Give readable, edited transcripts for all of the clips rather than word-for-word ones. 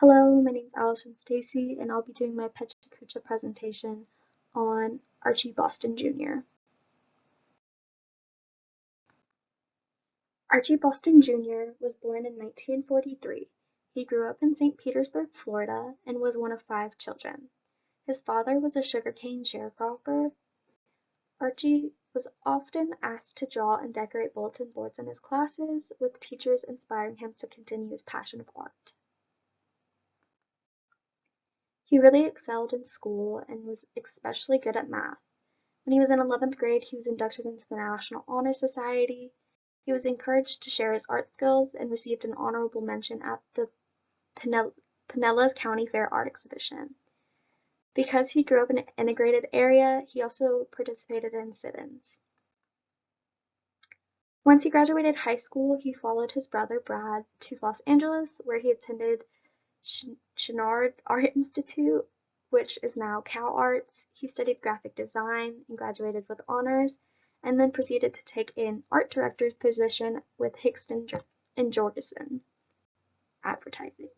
Hello, my name is Allison Stacy, and I'll be doing my Pecha Kucha presentation on Archie Boston Jr. Archie Boston Jr. was born in 1943. He grew up in St. Petersburg, Florida, and was one of 5 children. His father was a sugarcane sharecropper. Archie was often asked to draw and decorate bulletin boards in his classes, with teachers inspiring him to continue his passion of art. He really excelled in school and was especially good at math. When he was in 11th grade, he was inducted into the National Honor Society. He was encouraged to share his art skills and received an honorable mention at the Pinellas County Fair art exhibition. Because he grew up in an integrated area, he also participated in sit-ins. Once he graduated high school, he followed his brother Brad to Los Angeles, where he attended Chouinard Art Institute, which is now Cal Arts. He studied graphic design and graduated with honors, and then proceeded to take an art director's position with Hickston and Jorgensen Advertising.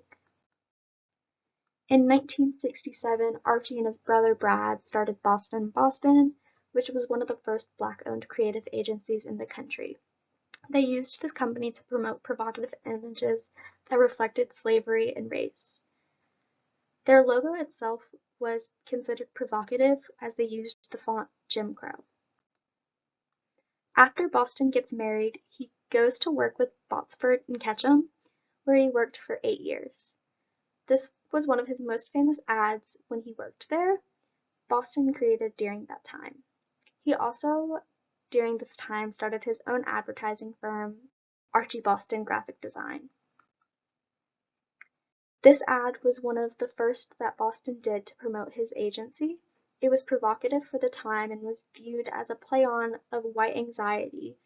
In 1967, Archie and his brother Brad started Boston Boston, which was one of the first Black-owned creative agencies in the country. They used this company to promote provocative images that reflected slavery and race. Their logo itself was considered provocative as they used the font Jim Crow. After Boston gets married, he goes to work with Botsford and Ketchum, where he worked for 8 years. This was one of his most famous ads when he worked there. Boston created during that time. He also, during this time, started his own advertising firm, Archie Boston Graphic Design. This ad was one of the first that Boston did to promote his agency. It was provocative for the time and was viewed as a play-on of white anxiety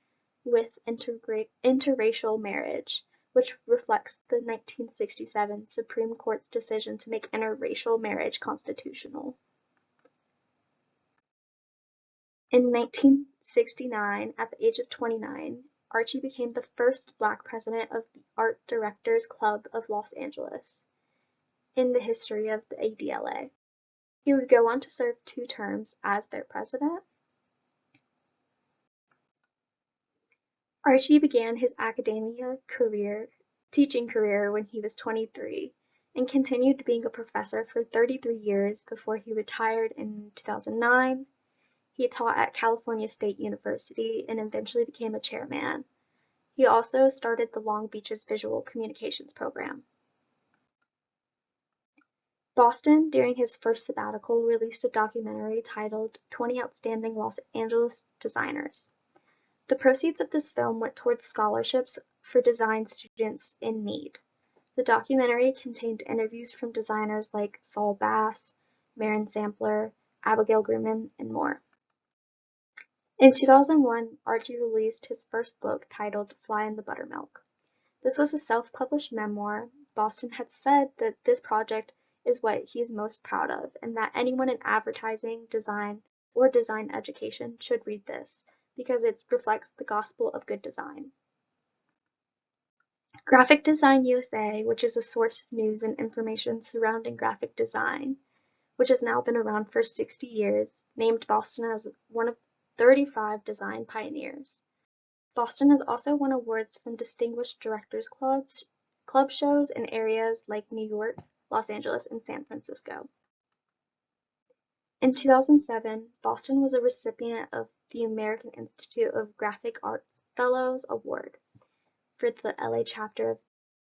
with interracial marriage, which reflects the 1967 Supreme Court's decision to make interracial marriage constitutional. In 1969, at the age of 29, Archie became the first Black president of the Art Directors Club of Los Angeles in the history of the ADLA. He would go on to serve 2 terms as their president. Archie began his teaching career when he was 23, and continued being a professor for 33 years before he retired in 2009. He taught at California State University and eventually became a chairman. He also started the Long Beach's Visual Communications program. Boston, during his first sabbatical, released a documentary titled 20 Outstanding Los Angeles Designers. The proceeds of this film went towards scholarships for design students in need. The documentary contained interviews from designers like Saul Bass, Maren Sampler, Abigail Grumman, and more. In 2001, Archie released his first book titled Fly in the Buttermilk. This was a self-published memoir. Boston had said that this project is what he is most proud of, and that anyone in advertising, design, or design education should read this, because it reflects the gospel of good design. Graphic Design USA, which is a source of news and information surrounding graphic design, which has now been around for 60 years, named Boston as one of 35 design pioneers. Boston has also won awards from Distinguished Directors club shows in areas like New York, Los Angeles, and San Francisco. In 2007, Boston was a recipient of the American Institute of Graphic Arts Fellows Award for the LA chapter of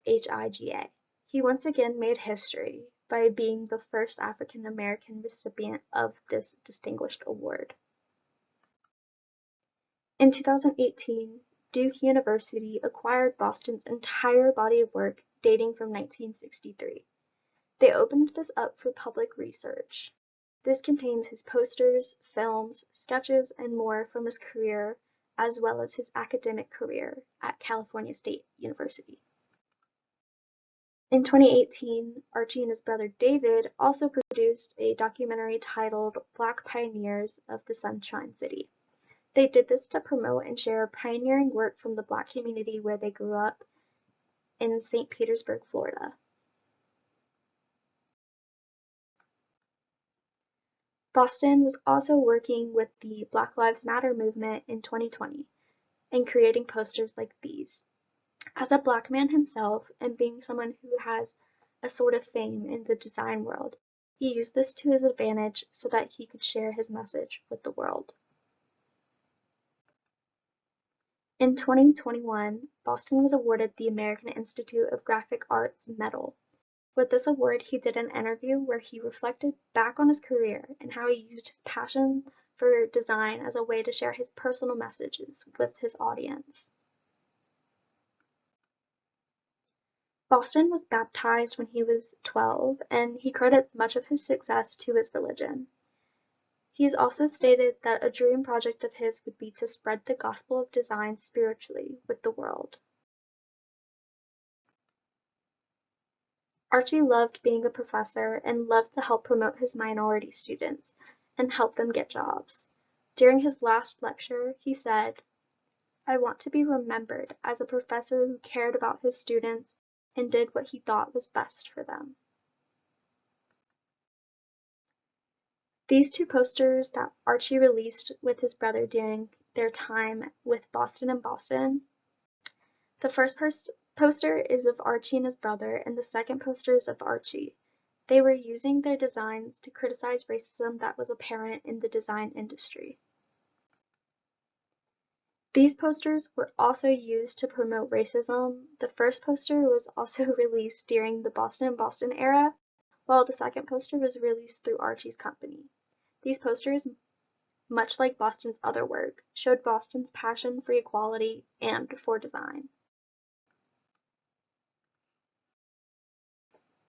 HIGA. He once again made history by being the first African American recipient of this distinguished award. In 2018, Duke University acquired Boston's entire body of work dating from 1963. They opened this up for public research. This contains his posters, films, sketches, and more from his career, as well as his academic career at California State University. In 2018, Archie and his brother David also produced a documentary titled Black Pioneers of the Sunshine City. They did this to promote and share pioneering work from the Black community where they grew up in St. Petersburg, Florida. Boston was also working with the Black Lives Matter movement in 2020 and creating posters like these. As a Black man himself, and being someone who has a sort of fame in the design world, he used this to his advantage so that he could share his message with the world. In 2021, Boston was awarded the American Institute of Graphic Arts Medal. With this award, he did an interview where he reflected back on his career and how he used his passion for design as a way to share his personal messages with his audience. Boston was baptized when he was 12, and he credits much of his success to his religion. He has also stated that a dream project of his would be to spread the gospel of design spiritually with the world. Archie loved being a professor and loved to help promote his minority students and help them get jobs. During his last lecture, he said, "I want to be remembered as a professor who cared about his students and did what he thought was best for them." These two posters that Archie released with his brother during their time with Boston and Boston. The first poster is of Archie and his brother, and the second poster is of Archie. They were using their designs to criticize racism that was apparent in the design industry. These posters were also used to promote racism. The first poster was also released during the Boston and Boston era, while the second poster was released through Archie's company. These posters, much like Boston's other work, showed Boston's passion for equality and for design.